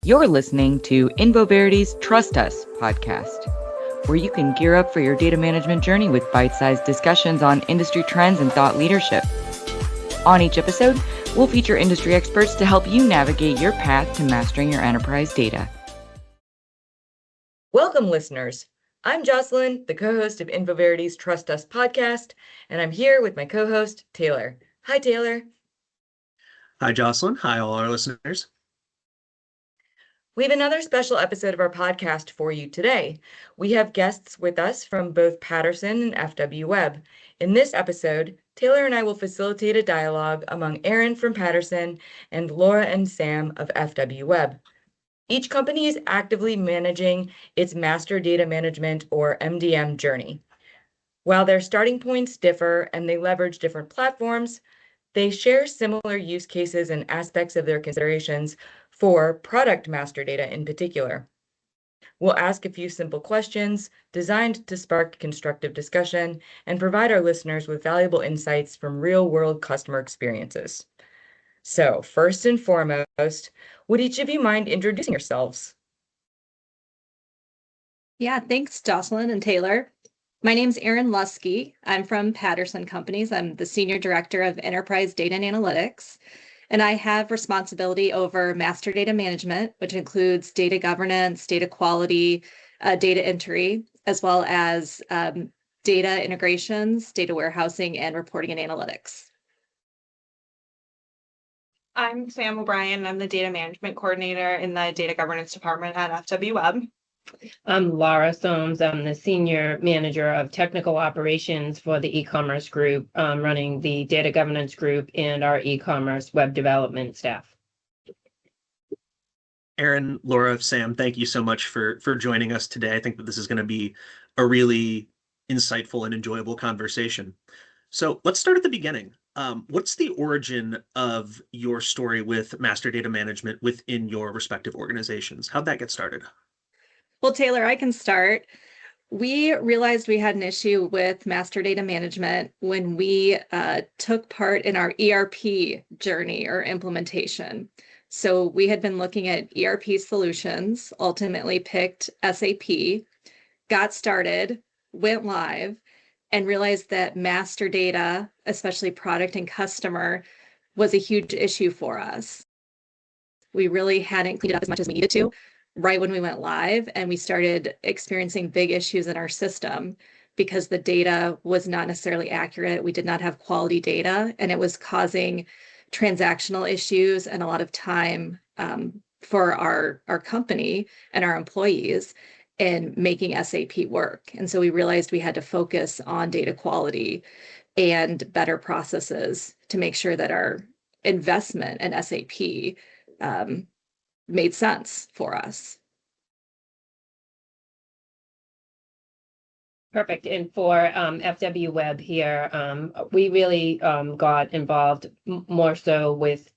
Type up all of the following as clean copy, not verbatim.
You're listening to Infoverity's Trust Us podcast, where you can gear up for your data management journey with bite-sized discussions on industry trends and thought leadership. On each episode, we'll feature industry experts to help you navigate your path to mastering your enterprise data. Welcome, listeners. I'm Jocelyn, the co-host of Infoverity's Trust Us podcast, and I'm here with my co-host, Taylor. Hi, Taylor. Hi, Jocelyn. Hi, all our listeners. We have another special episode of our podcast for you today. We have guests with us from both Patterson and F.W. Webb. In this episode, Taylor and I will facilitate a dialogue among Erin from Patterson and Laura and Sam of F.W. Webb. Each company is actively managing its master data management or MDM journey. While their starting points differ and they leverage different platforms, they share similar use cases and aspects of their considerations for product master data in particular. We'll ask a few simple questions designed to spark constructive discussion and provide our listeners with valuable insights from real-world customer experiences. So, first and foremost, would each of you mind introducing yourselves? Yeah, thanks, Jocelyn and Taylor. My name's Erin Leuschke. I'm from Patterson Companies. I'm the Senior Director of Enterprise Data and Analytics, and I have responsibility over master data management, which includes data governance, data quality, data entry, as well as data integrations, data warehousing, and reporting and analytics. I'm Sam O'Brien. I'm the Data Management Coordinator in the Data Governance Department at F.W. Webb. I'm Laura Soames. I'm the Senior Manager of Technical Operations for the e-commerce group, running the Data Governance group and our e-commerce web development staff. Erin, Laura, Sam, thank you so much for joining us today. I think that this is going to be a really insightful and enjoyable conversation. So let's start at the beginning. What's the origin of your story with master data management within your respective organizations? How'd that get started? Well, Taylor, I can start. We realized we had an issue with master data management when we took part in our ERP journey or implementation. So we had been looking at ERP solutions, ultimately picked SAP, got started, went live, and realized that master data, especially product and customer, was a huge issue for us. We really hadn't cleaned it up as much as we needed to right when we went live, and we started experiencing big issues in our system because the data was not necessarily accurate. We did not have quality data, and it was causing transactional issues and a lot of time for our company and our employees in making SAP work. And so we realized we had to focus on data quality and better processes to make sure that our investment in SAP made sense for us. Perfect. And for FW Webb here, we really got involved more so with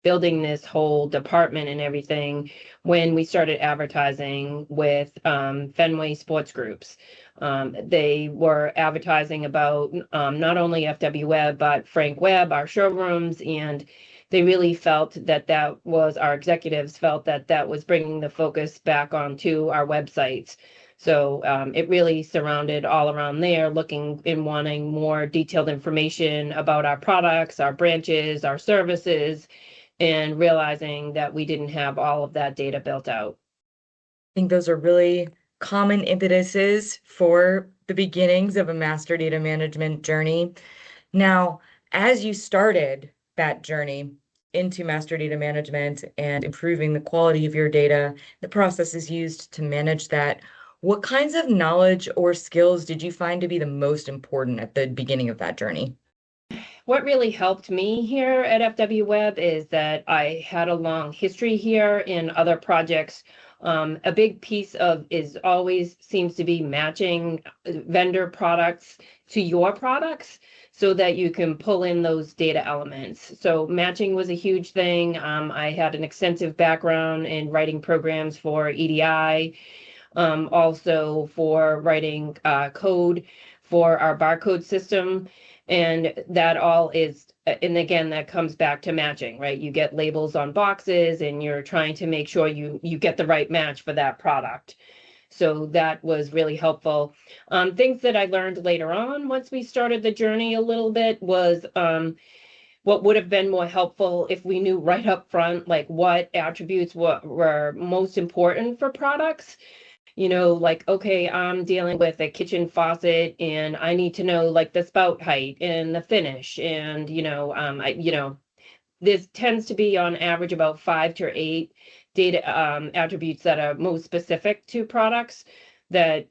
building this whole department and everything when we started advertising with Fenway Sports Groups. They were advertising about not only FW Webb, but Frank Webb, our showrooms, and they really felt that our executives felt that was bringing the focus back onto our websites. So it really surrounded all around there, looking and wanting more detailed information about our products, our branches, our services, and realizing that we didn't have all of that data built out. I think those are really common impetuses for the beginnings of a master data management journey. Now, as you started that journey into master data management and improving the quality of your data, the processes used to manage that, what kinds of knowledge or skills did you find to be the most important at the beginning of that journey? What really helped me here at FW Webb is that I had a long history here in other projects. A big piece of always seems to be matching vendor products to your products so that you can pull in those data elements. So matching was a huge thing. I had an extensive background in writing programs for EDI, also for writing code for our barcode system. And that all is and again, that comes back to matching, right? You get labels on boxes and you're trying to make sure you get the right match for that product. So that was really helpful. Things that I learned later on, once we started the journey a little bit, was what would have been more helpful if we knew right up front, like what attributes were most important for products. Like, okay, I'm dealing with a kitchen faucet and I need to know like the spout height and the finish. And, this tends to be on average about 5 to 8 data attributes that are most specific to products that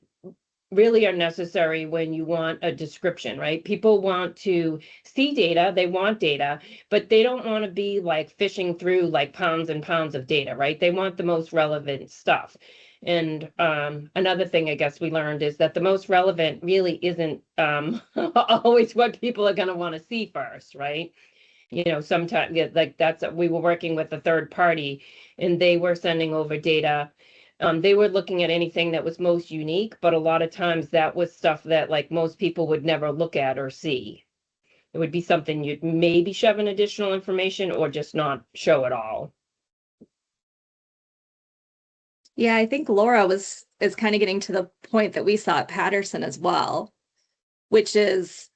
really are necessary when you want a description, right? People want to see data, they want data, but they don't want to be like fishing through like pounds and pounds of data, right? They want the most relevant stuff. And another thing I guess we learned is that the most relevant really isn't always what people are going to want to see first, right? Sometimes like we were working with a third party and they were sending over data. They were looking at anything that was most unique, but a lot of times that was stuff that like most people would never look at or see. It would be something you'd maybe shove in additional information or just not show at all. Yeah, I think Laura is kind of getting to the point that we saw at Patterson as well, which is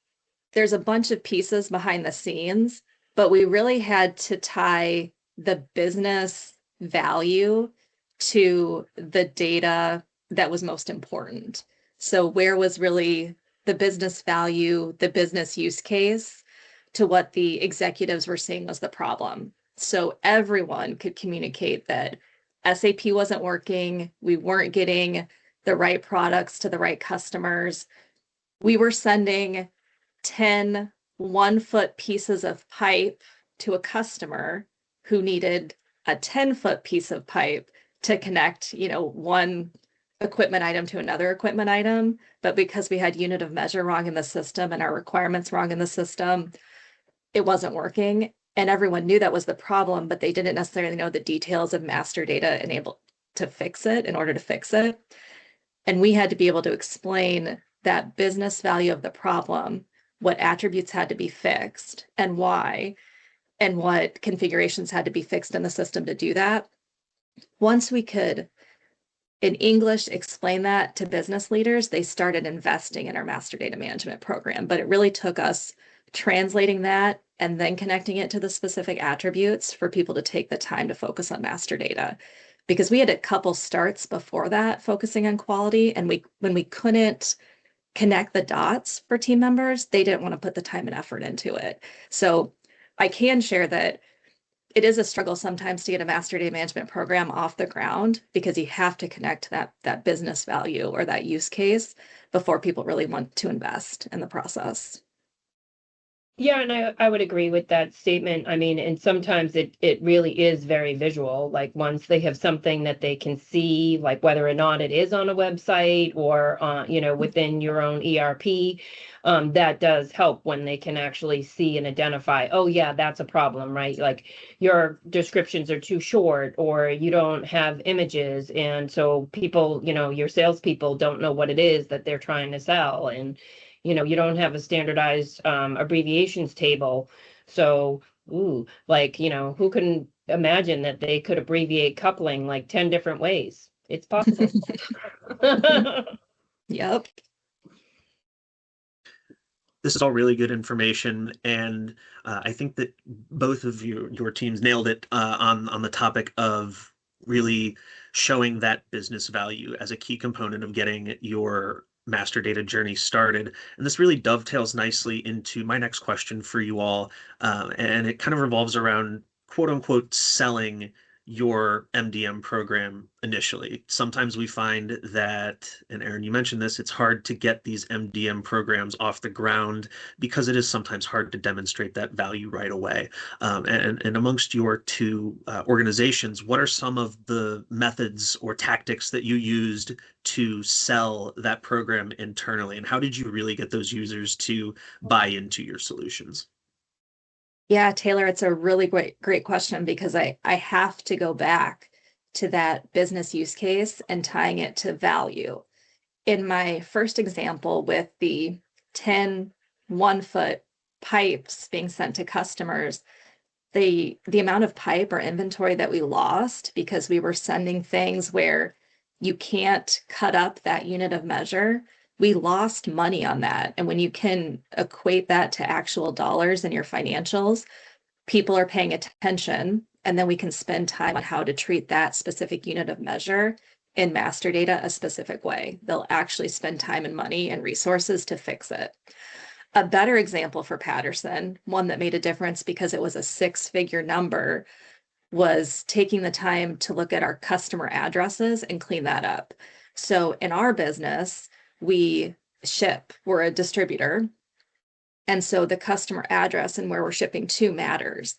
there's a bunch of pieces behind the scenes, but we really had to tie the business value to the data that was most important. So where was really the business value, the business use case to what the executives were seeing was the problem. So everyone could communicate that SAP wasn't working, we weren't getting the right products to the right customers. We were sending 10 1-foot pieces of pipe to a customer who needed a 10-foot piece of pipe to connect, one equipment item to another equipment item. But because we had unit of measure wrong in the system and our requirements wrong in the system, it wasn't working. And everyone knew that was the problem, but they didn't necessarily know the details of master data enabled to fix it in order to fix it. And we had to be able to explain that business value of the problem, what attributes had to be fixed and why, and what configurations had to be fixed in the system to do that. Once we could, in English, explain that to business leaders, they started investing in our master data management program. But it really took us translating that and then connecting it to the specific attributes for people to take the time to focus on master data. Because we had a couple starts before that focusing on quality, and when we couldn't connect the dots for team members, they didn't want to put the time and effort into it. So I can share that it is a struggle sometimes to get a master data management program off the ground because you have to connect that business value or that use case before people really want to invest in the process. Yeah, and I would agree with that statement. I mean, and sometimes it really is very visual. Like once they have something that they can see, like whether or not it is on a website or within your own ERP, that does help when they can actually see and identify, oh yeah, that's a problem, right? Like your descriptions are too short or you don't have images. And so people, your salespeople don't know what it is that they're trying to sell. And you don't have a standardized abbreviations table. So, who can imagine that they could abbreviate coupling like 10 different ways? It's possible. Yep. This is all really good information, and I think that both of your teams nailed it on the topic of really showing that business value as a key component of getting your master data journey started. And this really dovetails nicely into my next question for you all. And it kind of revolves around quote unquote selling your MDM program initially. Sometimes we find that, and Erin, you mentioned this, it's hard to get these MDM programs off the ground because it is sometimes hard to demonstrate that value right away. And amongst your two organizations, what are some of the methods or tactics that you used to sell that program internally? And how did you really get those users to buy into your solutions? Yeah, Taylor, it's a really great question because I have to go back to that business use case and tying it to value. In my first example with the 10 1-foot pipes being sent to customers, the amount of pipe or inventory that we lost because we were sending things where you can't cut up that unit of measure, we lost money on that. And when you can equate that to actual dollars in your financials, people are paying attention, and then we can spend time on how to treat that specific unit of measure in master data a specific way. They'll actually spend time and money and resources to fix it. A better example for Patterson, one that made a difference because it was a 6-figure number, was taking the time to look at our customer addresses and clean that up. So in our business, we're a distributor. And so the customer address and where we're shipping to matters.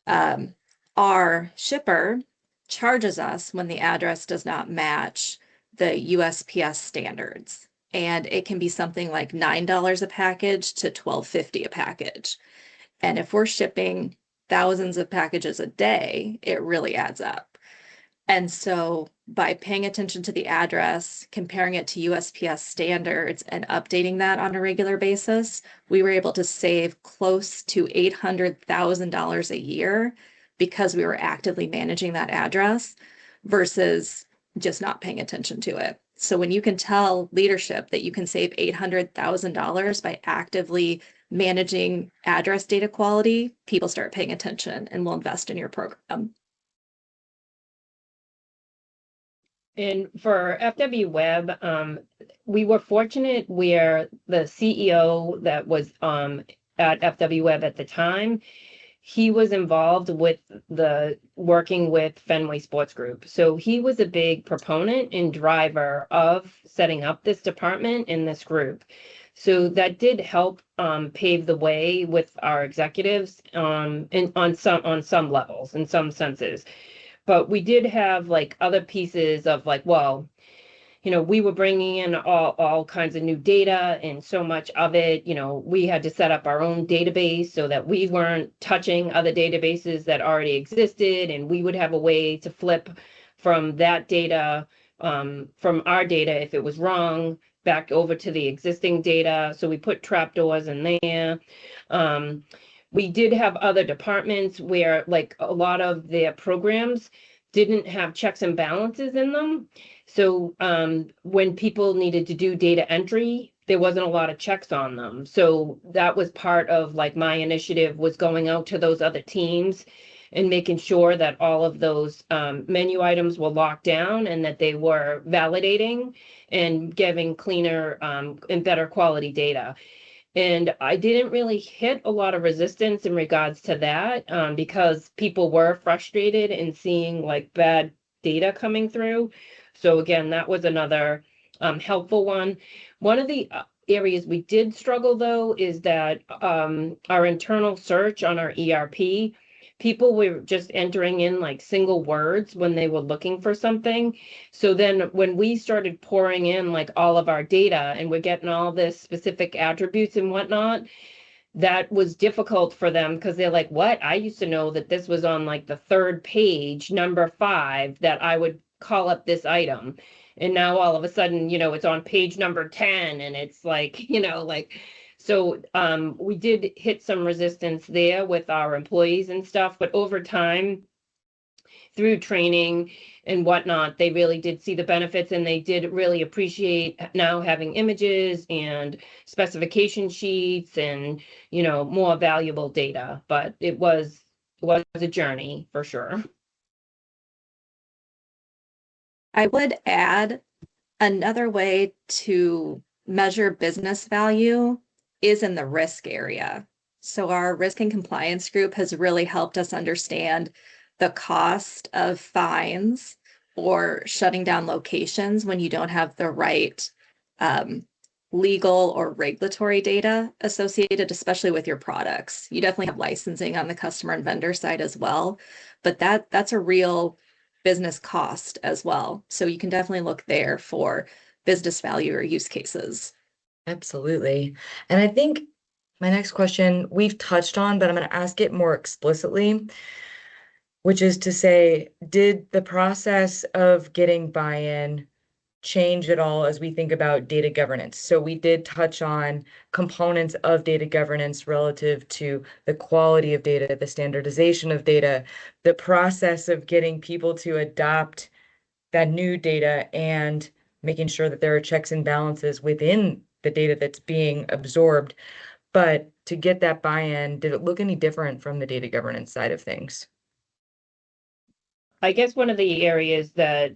Our shipper charges us when the address does not match the USPS standards. And it can be something like $9 a package to $12.50 a package. And if we're shipping thousands of packages a day, it really adds up. And so by paying attention to the address, comparing it to USPS standards, and updating that on a regular basis, we were able to save close to $800,000 a year because we were actively managing that address versus just not paying attention to it. So when you can tell leadership that you can save $800,000 by actively managing address data quality, people start paying attention and will invest in your program. And for FW Webb, we were fortunate where the CEO that was at FW Webb at the time, he was involved with the working with Fenway Sports Group. So he was a big proponent and driver of setting up this department in this group. So that did help pave the way with our executives on some levels, in some senses. But we did have like other pieces of like, well, we were bringing in all kinds of new data, and so much of it, we had to set up our own database so that we weren't touching other databases that already existed, and we would have a way to flip from that data, from our data, if it was wrong, back over to the existing data. So we put trapdoors in there. We did have other departments where like a lot of their programs didn't have checks and balances in them. So when people needed to do data entry, there wasn't a lot of checks on them. So that was part of like my initiative, was going out to those other teams and making sure that all of those menu items were locked down and that they were validating and giving cleaner and better quality data. And I didn't really hit a lot of resistance in regards to that because people were frustrated in seeing like bad data coming through. So again, that was another helpful one. One of the areas we did struggle though is that our internal search on our ERP, people were just entering in like single words when they were looking for something. So then when we started pouring in like all of our data and we're getting all this specific attributes and whatnot, that was difficult for them because they're like, what? I used to know that this was on like the 3rd page, number 5, that I would call up this item. And now all of a sudden, it's on page number 10 and it's like, so we did hit some resistance there with our employees and stuff, but over time, through training and whatnot, they really did see the benefits, and they did really appreciate now having images and specification sheets and, more valuable data. But it was a journey for sure. I would add another way to measure business value is in the risk area. So our risk and compliance group has really helped us understand the cost of fines or shutting down locations when you don't have the right legal or regulatory data associated, especially with your products. You definitely have licensing on the customer and vendor side as well, but that's a real business cost as well. So you can definitely look there for business value or use cases. Absolutely. And I think my next question we've touched on, but I'm going to ask it more explicitly, which is to say, did the process of getting buy-in change at all as we think about data governance? So we did touch on components of data governance relative to the quality of data, the standardization of data, the process of getting people to adopt that new data, and making sure that there are checks and balances within the data that's being absorbed. But to get that buy-in, did it look any different from the data governance side of things? I guess one of the areas that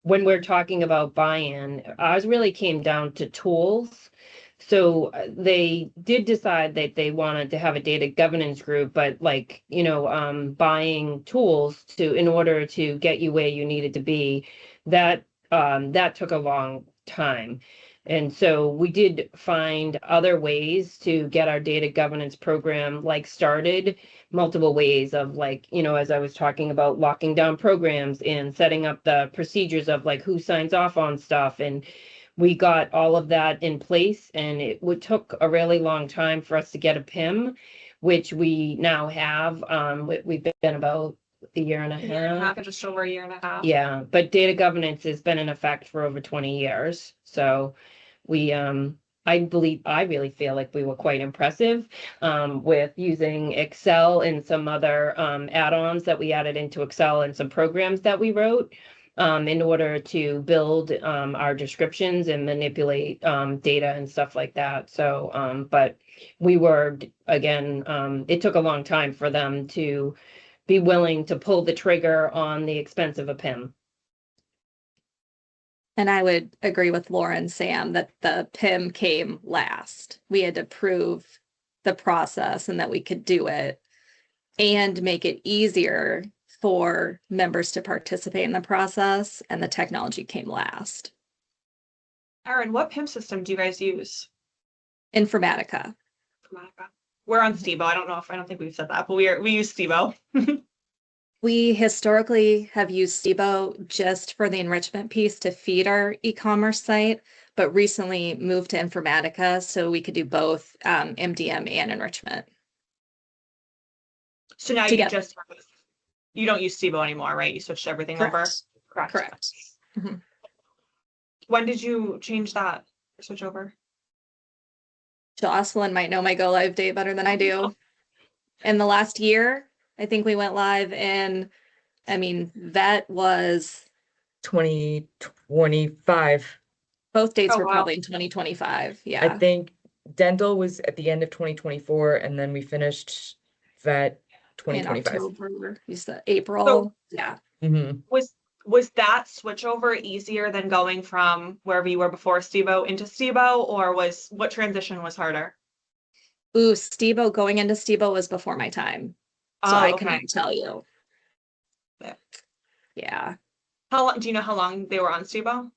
when we're talking about buy-in, ours really came down to tools. So they did decide that they wanted to have a data governance group, but like, buying tools in order to get you where you needed to be, that took a long time. And so we did find other ways to get our data governance program started, multiple ways of as I was talking about locking down programs and setting up the procedures of who signs off on stuff. And we got all of that in place, and it took a really long time for us to get a PIM, which we now have. We've been about a year and a half. Just over a year and a half. Yeah, but data governance has been in effect for over 20 years. So we I really feel like we were quite impressive with using Excel and some other add-ons that we added into Excel and some programs that we wrote in order to build our descriptions and manipulate data and stuff like that. So, but we were, again, it took a long time for them to be willing to pull the trigger on the expense of a PIM. And I would agree with Laura and Sam that the PIM came last. We had to prove the process and that we could do it and make it easier for members to participate in the process, and the technology came last. Erin, what PIM system do you guys use? Informatica. We're on Stebo. I don't think we've said that, but we use Stebo. We historically have used Stebo just for the enrichment piece to feed our e-commerce site, but recently moved to Informatica so we could do both MDM and enrichment. So now you don't use Stebo anymore, right? You switched everything Correct. over? Correct. Mm-hmm. When did you change that or switch over? Jocelyn might know my go live date better than I do. In the last year, I think we went live that was 2025. Both dates were wow. probably in 2025. Yeah. I think dental was at the end of 2024, and then we finished vet 2025. In October, you said April. Yeah. Mm-hmm. Was that switchover easier than going from wherever you were before Stebo into Stebo, or what transition was harder? Ooh, Stebo, going into Stebo was before my time. So I couldn't tell you. Yeah. Do you know how long they were on Stebo?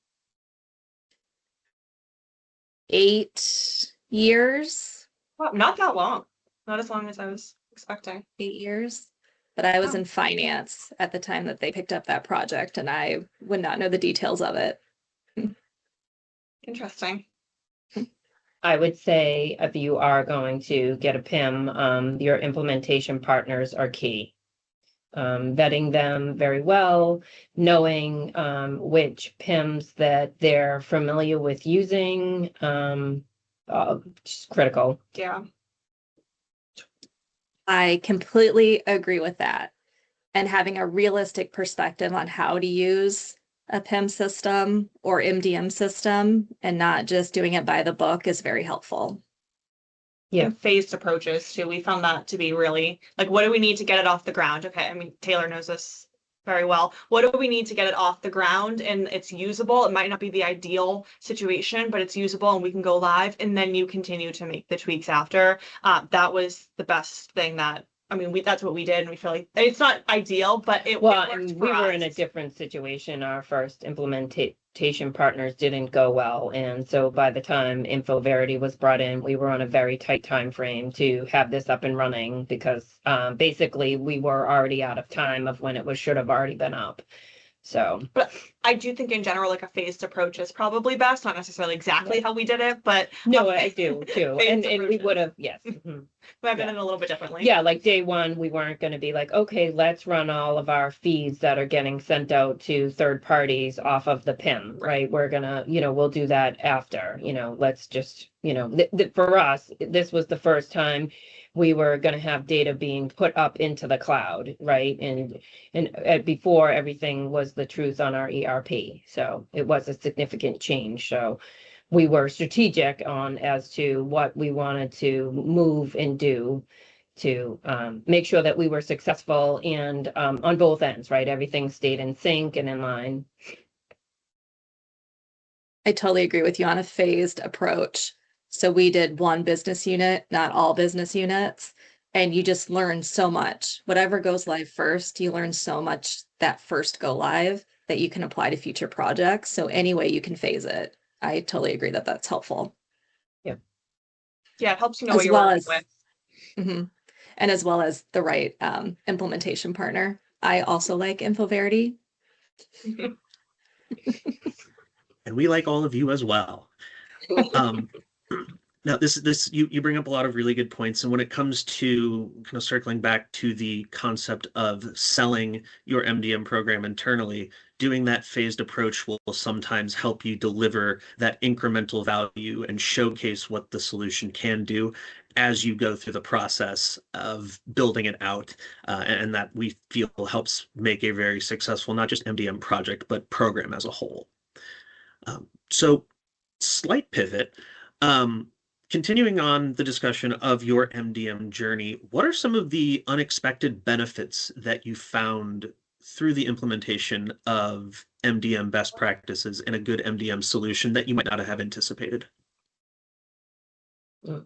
8 years. Well, not that long. Not as long as I was expecting. 8 years. But I was in finance at the time that they picked up that project, and I would not know the details of it. Interesting. I would say if you are going to get a PIM, your implementation partners are key. Vetting them very well, knowing which PIMs that they're familiar with using, just critical. Yeah. I completely agree with that. And having a realistic perspective on how to use a PIM system or MDM system and not just doing it by the book is very helpful. Yeah. And phased approaches too. We found that to be really what do we need to get it off the ground? Okay. I mean, Taylor knows this very well. What do we need to get it off the ground and it's usable? It might not be the ideal situation, but it's usable and we can go live, and then you continue to make the tweaks after. That was the best thing that's what we did, and we feel like it's not ideal, but it worked for we were us. in a different situation. Our first implementation partners didn't go well, and so by the time Infoverity was brought in, we were on a very tight time frame to have this up and running, because basically we were already out of time of when it should have already been up. So, But I do think in general, like a phased approach is probably best, not necessarily exactly how we did it, but no, I do too. phased And we approaches. would have, yes. Mhm. We have done Yeah. it a little bit differently. Yeah, like day one, we weren't going to be like, okay, let's run all of our feeds that are getting sent out to third parties off of the PIM, right? We're gonna, we'll do that after, let's just, for us, this was the first time we were going to have data being put up into the cloud, right? And before everything was the truth on our ERP. So it was a significant change. So we were strategic on as to what we wanted to move and do to make sure that we were successful and on both ends, right? Everything stayed in sync and in line. I totally agree with you on a phased approach. So we did one business unit, not all business units, and you just learn so much. Whatever goes live first, you learn so much that first go live that you can apply to future projects. So any way you can phase it. I totally agree that that's helpful. Yeah. Yeah, it helps you know As what you're well working as- with. Mhm. And as well as the right implementation partner. I also like Infoverity. And we like all of you as well. Um, Now, you bring up a lot of really good points, and when it comes to kind of circling back to the concept of selling your MDM program internally, doing that phased approach will sometimes help you deliver that incremental value and showcase what the solution can do as you go through the process of building it out, and that we feel helps make a very successful not just MDM project but program as a whole. So, slight pivot. Um, Continuing on the discussion of your MDM journey, what are some of the unexpected benefits that you found through the implementation of MDM best practices in a good MDM solution that you might not have anticipated? Think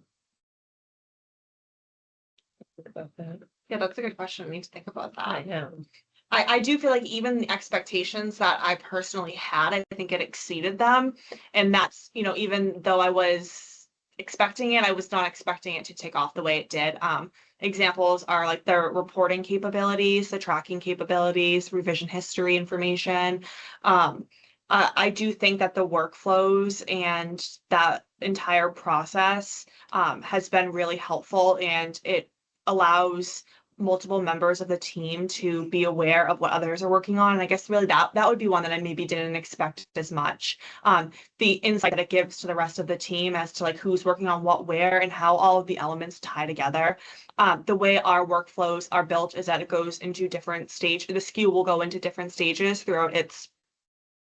about that. Yeah, that's a good question. I need to think about I that. know. I do feel like even the expectations that I personally had, I think it exceeded them. And that's, even though I was expecting it, I was not expecting it to take off the way it did. Examples are like the reporting capabilities, the tracking capabilities, revision history information. I do think that the workflows and that entire process has been really helpful, and it allows multiple members of the team to be aware of what others are working on. And I guess really that would be one that I maybe didn't expect as much. The insight that it gives to the rest of the team as to like who's working on what where and how all of the elements tie together. The way our workflows are built is that it goes into different stages. The SKU will go into different stages throughout its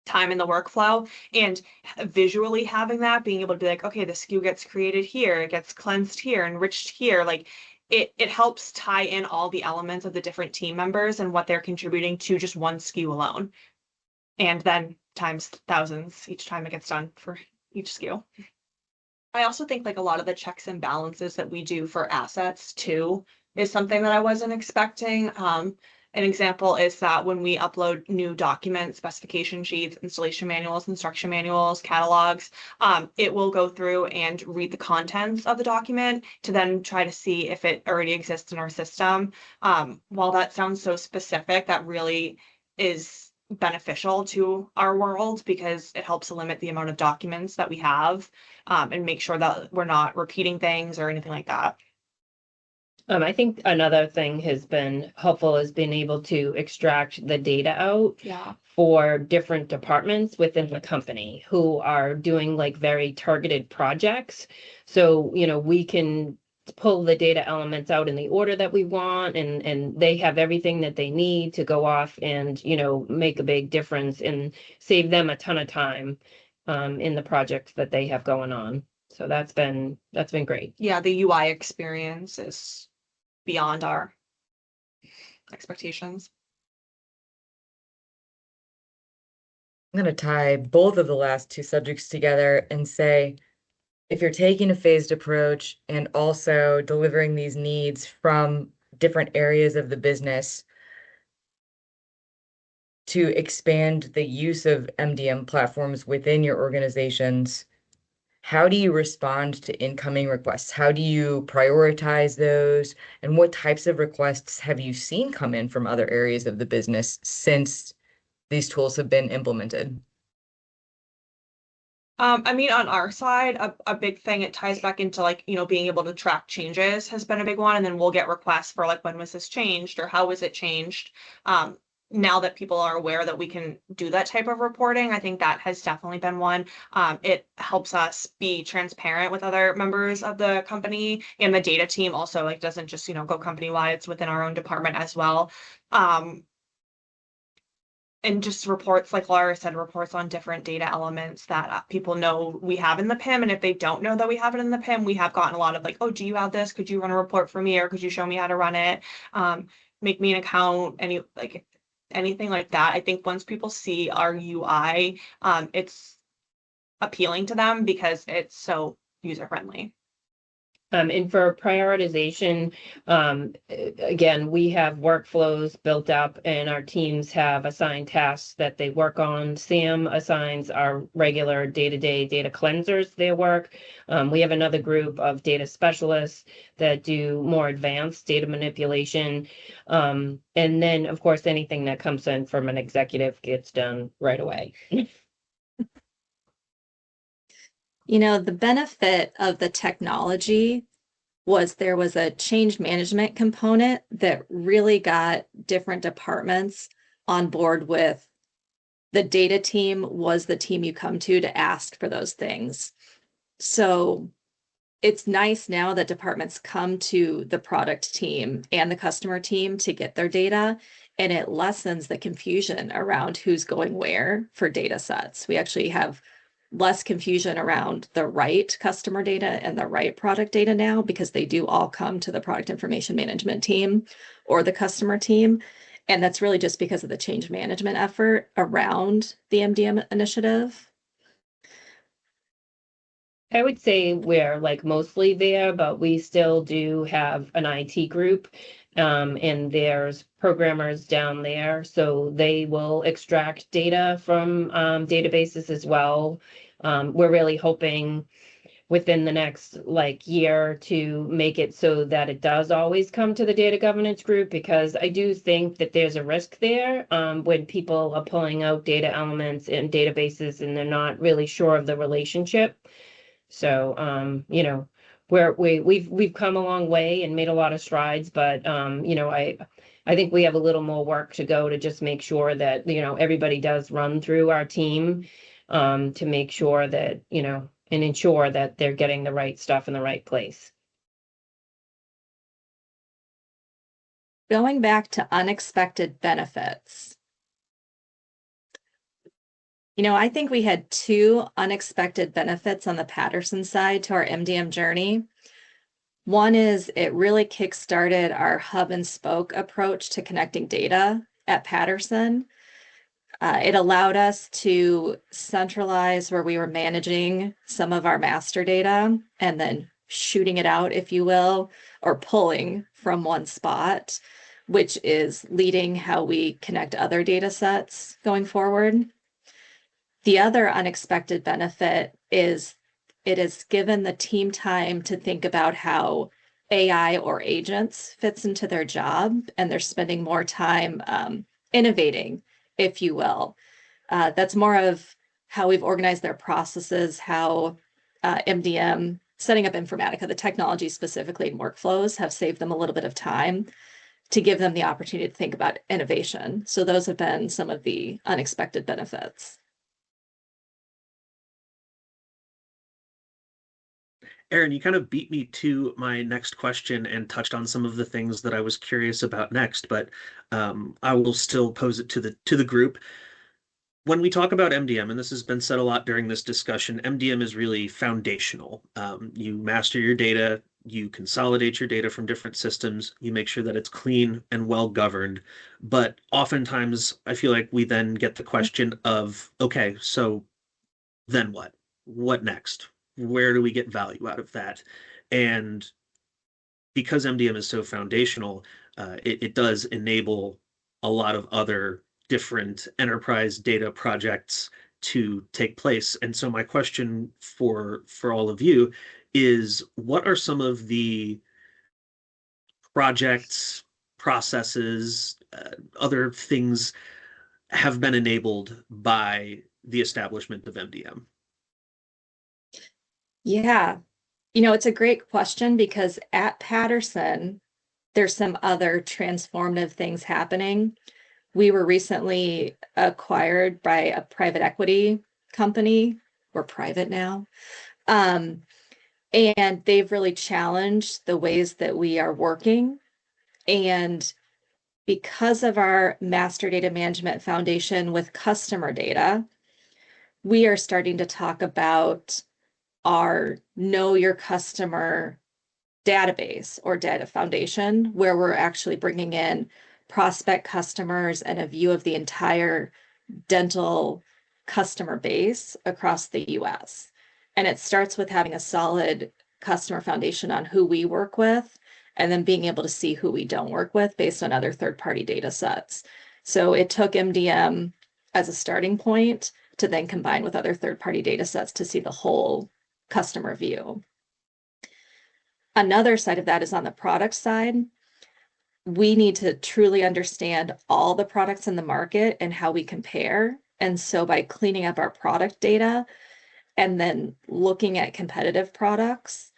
time in the workflow, and visually having that, being able to be like, okay, the SKU gets created here, it gets cleansed here, enriched here, like it helps tie in all the elements of the different team members and what they're contributing to just one SKU alone. And then times thousands each time it gets done for each SKU. I also think like a lot of the checks and balances that we do for assets too is something that I wasn't expecting. An example is that when we upload new documents, specification sheets, installation manuals, instruction manuals, catalogs, it will go through and read the contents of the document to then try to see if it already exists in our system. While that sounds so specific, that really is beneficial to our world because it helps to limit the amount of documents that we have, and make sure that we're not repeating things or anything like that. I think another thing has been helpful is being able to extract the data out Yeah. for different departments within the company who are doing like very targeted projects. So, we can pull the data elements out in the order that we want, and they have everything that they need to go off and, make a big difference and save them a ton of time in the projects that they have going on. So that's been great. Yeah, the UI experience is beyond our expectations. I'm going to tie both of the last two subjects together and say, if you're taking a phased approach and also delivering these needs from different areas of the business to expand the use of MDM platforms within your organizations, how do you respond to incoming requests? How do you prioritize those? And what types of requests have you seen come in from other areas of the business since these tools have been implemented? I mean, on our side, a big thing, it ties back into like, being able to track changes has been a big one. And then we'll get requests for like, when was this changed or how was it changed? Now that people are aware that we can do that type of reporting, I think that has definitely been one. It helps us be transparent with other members of the company, and the data team also like doesn't just, go company wide, it's within our own department as well. And just reports, like Laura said, reports on different data elements that people know we have in the PIM. And if they don't know that we have it in the PIM, we have gotten a lot of like, oh, do you have this? Could you run a report for me? Or could you show me how to run it? Make me an account, anything like that. I think once people see our UI, it's appealing to them because it's so user friendly. And for prioritization, again, we have workflows built up and our teams have assigned tasks that they work on. Sam assigns our regular day-to-day data cleansers their work. We have another group of data specialists that do more advanced data manipulation. And then, of course, anything that comes in from an executive gets done right away. The benefit of the technology was there was a change management component that really got different departments on board with the data team was the team you come to ask for those things. So it's nice now that departments come to the product team and the customer team to get their data, and it lessens the confusion around who's going where for data sets. We actually have less confusion around the right customer data and the right product data now because they do all come to the product information management team or the customer team. And that's really just because of the change management effort around the MDM initiative. I would say we're like mostly there, but we still do have an IT group. And there's programmers down there, so they will extract data from databases as well. We're really hoping within the next year to make it so that it does always come to the data governance group, because I do think that there's a risk there when people are pulling out data elements in databases and they're not really sure of the relationship. So, we've come a long way and made a lot of strides, but I think we have a little more work to go to just make sure that everybody does run through our team to make sure that and ensure that they're getting the right stuff in the right place. Going back to unexpected benefits. I think we had 2 unexpected benefits on the Patterson side to our MDM journey. One is it really kickstarted our hub and spoke approach to connecting data at Patterson. It allowed us to centralize where we were managing some of our master data and then shooting it out, if you will, or pulling from one spot, which is leading how we connect other data sets going forward. The other unexpected benefit is it has given the team time to think about how AI or agents fits into their job, and they're spending more time innovating, if you will. That's more of how we've organized their processes, how MDM, setting up Informatica, the technology specifically in workflows have saved them a little bit of time to give them the opportunity to think about innovation. So those have been some of the unexpected benefits. Erin, you kind of beat me to my next question and touched on some of the things that I was curious about next, but I will still pose it to the group. When we talk about MDM, and this has been said a lot during this discussion, MDM is really foundational. You master your data, you consolidate your data from different systems, you make sure that it's clean and well governed. But oftentimes, I feel like we then get the question of, okay, so then what? What next? Where do we get value out of that? And because MDM is so foundational, it does enable a lot of other different enterprise data projects to take place. And so my question for all of you is, what are some of the projects, processes, other things have been enabled by the establishment of MDM? Yeah, it's a great question because at Patterson, there's some other transformative things happening. We were recently acquired by a private equity company. We're private now. And they've really challenged the ways that we are working. And because of our master data management foundation with customer data, we are starting to talk about our know your customer database or data foundation, where we're actually bringing in prospect customers and a view of the entire dental customer base across the US. And it starts with having a solid customer foundation on who we work with, and then being able to see who we don't work with based on other third-party data sets. So it took MDM as a starting point to then combine with other third-party data sets to see the whole customer view. Another side of that is on the product side. We need to truly understand all the products in the market and how we compare. And so by cleaning up our product data and then looking at competitive products,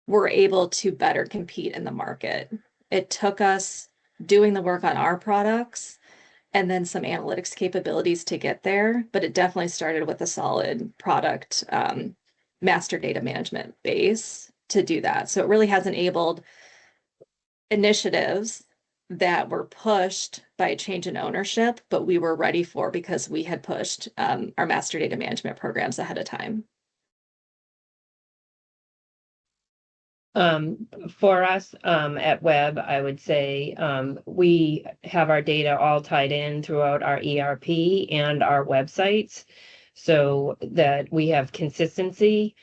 we're able to better compete in the market. It took us doing the work on our products and then some analytics capabilities to get there, but it definitely started with a solid product master data management base to do that. So it really has enabled initiatives that were pushed by a change in ownership, but we were ready for because we had pushed our master data management programs ahead of time. For us at Webb, I would say we have our data all tied in throughout our ERP and our websites so that we have consistency.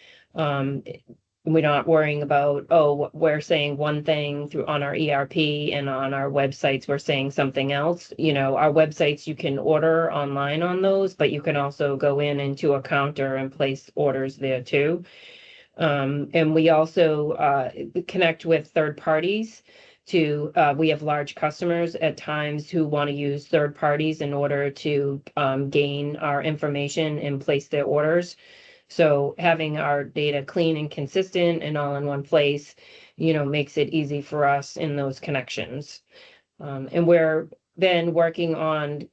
We're not worrying about, oh, we're saying one thing on our ERP and on our websites, we're saying something else. Our websites, you can order online on those, but you can also go into a counter and place orders there too. And we also connect with third parties we have large customers at times who want to use third parties in order to gain our information and place their orders. So having our data clean and consistent and all in one place, makes it easy for us in those connections. And we're then working on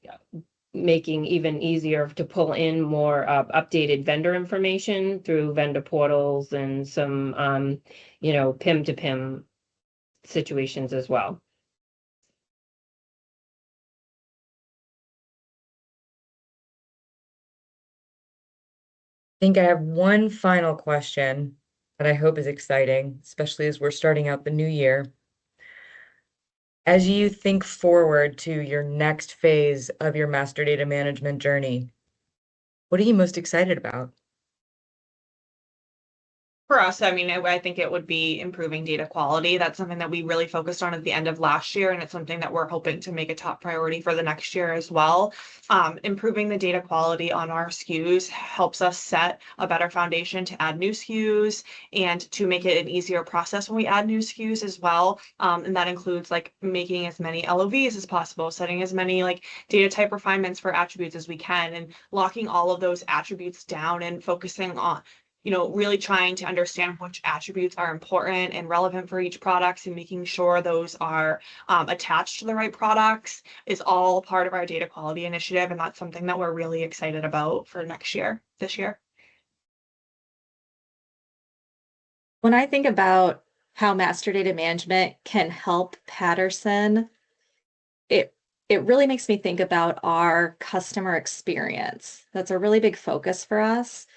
making even easier to pull in more updated vendor information through vendor portals and some, PIM to PIM situations as well. I think I have one final question that I hope is exciting, especially as we're starting out the new year. As you think forward to your next phase of your master data management journey, what are you most excited about? For us, I think it would be improving data quality. That's something that we really focused on at the end of last year, and it's something that we're hoping to make a top priority for the next year as well. Improving the data quality on our SKUs helps us set a better foundation to add new SKUs and to make it an easier process when we add new SKUs as well. And that includes making as many LOVs as possible, setting as many data type refinements for attributes as we can, and locking all of those attributes down and focusing on really trying to understand which attributes are important and relevant for each product and making sure those are attached to the right products is all part of our data quality initiative. And that's something that we're really excited about for this year. When I think about how master data management can help Patterson, it really makes me think about our customer experience. That's a really big focus for us.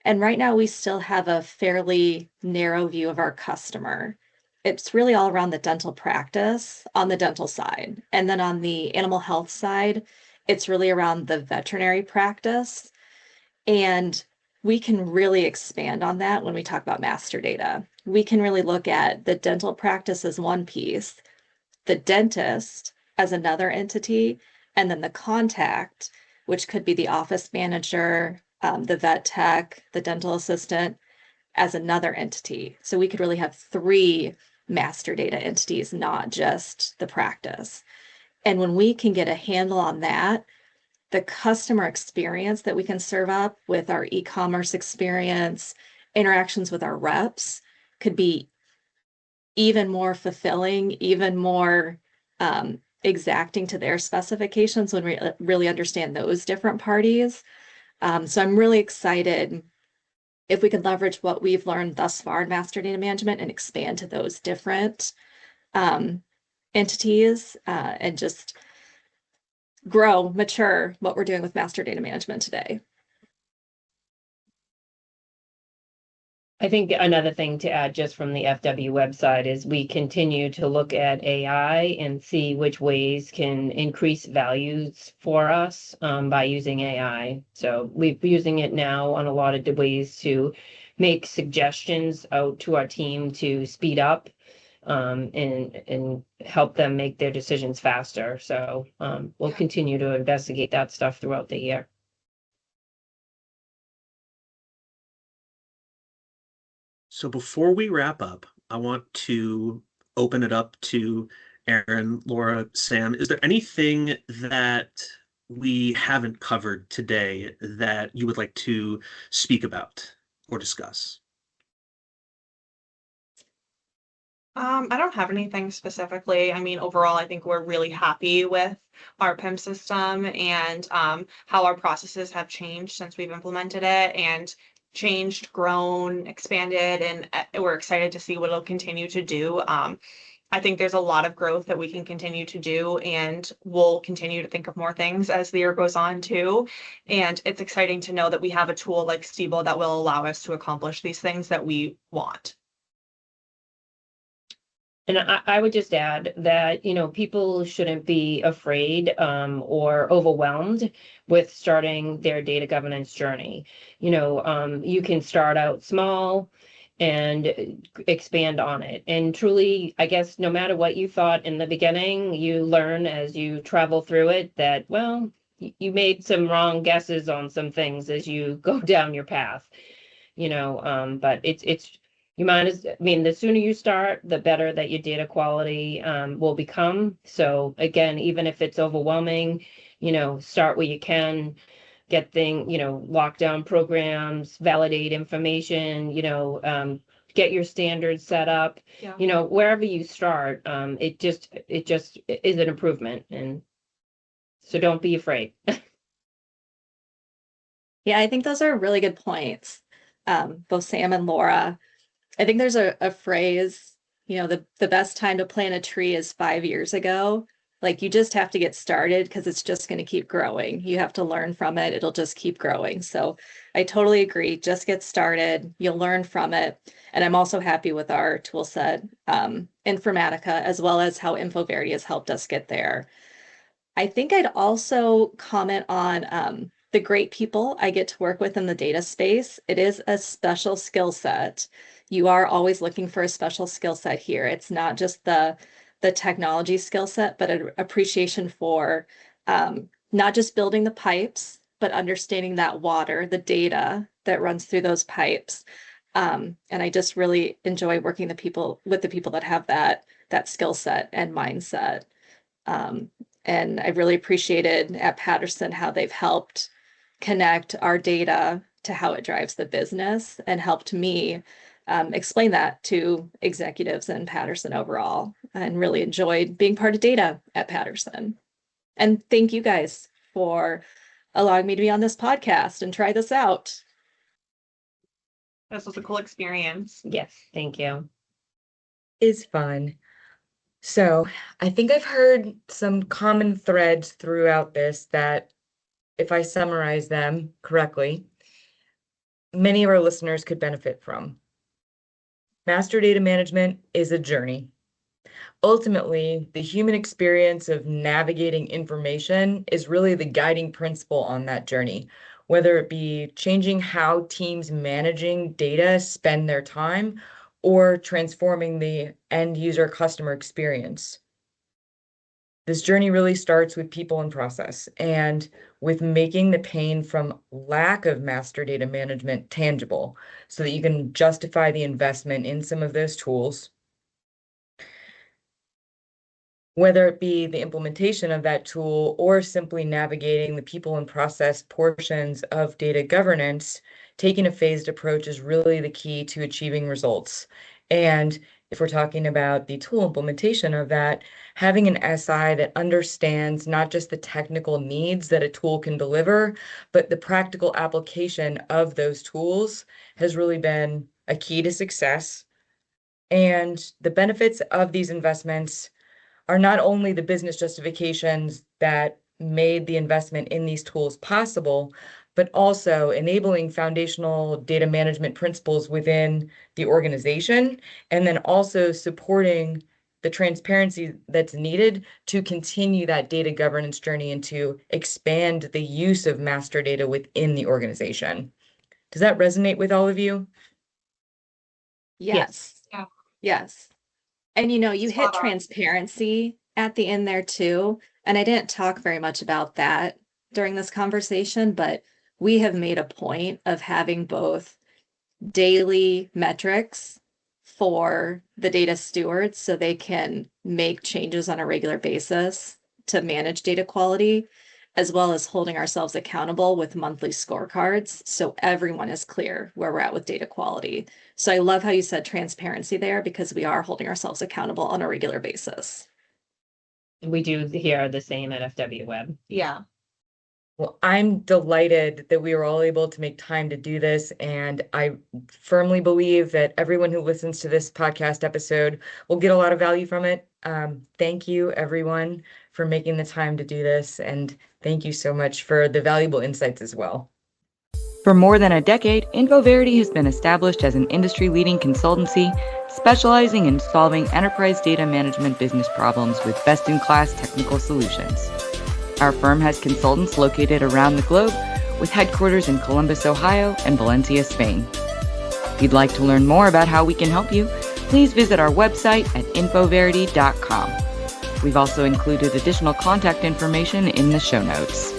And right now, we still have a fairly narrow view of our customer. It's really all around the dental practice on the dental side. And then on the animal health side, it's really around the veterinary practice. And we can really expand on that when we talk about master data. We can really look at the dental practice as one piece, the dentist as another entity, and then the contact, which could be the office manager, the vet tech, the dental assistant, as another entity. So we could really have 3 master data entities, not just the practice. And when we can get a handle on that, the customer experience that we can serve up with our e-commerce experience, interactions with our reps could be even more fulfilling, even more exacting to their specifications when we really understand those different parties. So I'm really excited if we can leverage what we've learned thus far in master data management and expand to those different entities and just grow, mature what we're doing with master data management today. I think another thing to add just from the FW website is we continue to look at AI and see which ways can increase values for us by using AI. So we're using it now on a lot of ways to make suggestions out to our team to speed up and help them make their decisions faster. So we'll continue to investigate that stuff throughout the year. So before we wrap up, I want to open it up to Erin, Laura, Sam. Is there anything that we haven't covered today that you would like to speak about or discuss? I don't have anything specifically. I mean, overall, I think we're really happy with our PIM system and how our processes have changed since we've implemented it and changed, grown, expanded, and we're excited to see what it'll continue to do. I think there's a lot of growth that we can continue to do, and we'll continue to think of more things as the year goes on too. And it's exciting to know that we have a tool like Stiebel that will allow us to accomplish these things that we want. And I would just add that, people shouldn't be afraid or overwhelmed with starting their data governance journey. You can start out small and expand on it. And truly, I guess, no matter what you thought in the beginning, you learn as you travel through it that, well, you made some wrong guesses on some things as you go down your path, but it's the sooner you start, the better that your data quality will become. So again, even if it's overwhelming, start where you can, get lockdown programs, validate information, get your standards set up. Yeah. Wherever you start, it just is an improvement. And so don't be afraid. Yeah, I think those are really good points, both Sam and Laura. I think there's a phrase, the best time to plant a tree is 5 years ago. Like you just have to get started because it's just going to keep growing. You have to learn from it. It'll just keep growing. So I totally agree. Just get started. You'll learn from it. And I'm also happy with our tool set, Informatica, as well as how Infoverity has helped us get there. I think I'd also comment on the great people I get to work with in the data space. It is a special skill set. You are always looking for a special skill set here. It's not just the technology skill set, but an appreciation for not just building the pipes, but understanding that water, the data that runs through those pipes. And I just really enjoy working with the people that have that skill set and mindset. And I really appreciated at Patterson how they've helped connect our data to how it drives the business and helped me explain that to executives in Patterson overall, and really enjoyed being part of data at Patterson. And thank you guys for allowing me to be on this podcast and try this out. This was a cool experience. Yes, thank you. Is fun. So I think I've heard some common threads throughout this that, if I summarize them correctly, many of our listeners could benefit from. Master data management is a journey. Ultimately, the human experience of navigating information is really the guiding principle on that journey, whether it be changing how teams managing data spend their time or transforming the end user customer experience. This journey really starts with people and process, and with making the pain from lack of master data management tangible so that you can justify the investment in some of those tools. whether it be the implementation of that tool or simply navigating the people and process portions of data governance, taking a phased approach is really the key to achieving results. And if we're talking about the tool implementation of that, having an SI that understands not just the technical needs that a tool can deliver, but the practical application of those tools has really been a key to success. And the benefits of these investments are not only the business justifications that made the investment in these tools possible, but also enabling foundational data management principles within the organization, and then also supporting the transparency that's needed to continue that data governance journey and to expand the use of master data within the organization. Does that resonate with all of you? Yes. Yeah. Yes. And you hit Spot on. transparency at the end there too. And I didn't talk very much about that during this conversation, but we have made a point of having both daily metrics for the data stewards so they can make changes on a regular basis to manage data quality, as well as holding ourselves accountable with monthly scorecards so everyone is clear where we're at with data quality. So I love how you said transparency there, because we are holding ourselves accountable on a regular basis. We do here the same at FW Webb. Yeah. Well, I'm delighted that we were all able to make time to do this, and I firmly believe that everyone who listens to this podcast episode will get a lot of value from it. Thank you, everyone, for making the time to do this, and thank you so much for the valuable insights as well. For more than a decade, Infoverity has been established as an industry-leading consultancy specializing in solving enterprise data management business problems with best-in-class technical solutions. Our firm has consultants located around the globe with headquarters in Columbus, Ohio and Valencia, Spain. If you'd like to learn more about how we can help you, please visit our website at infoverity.com. We've also included additional contact information in the show notes.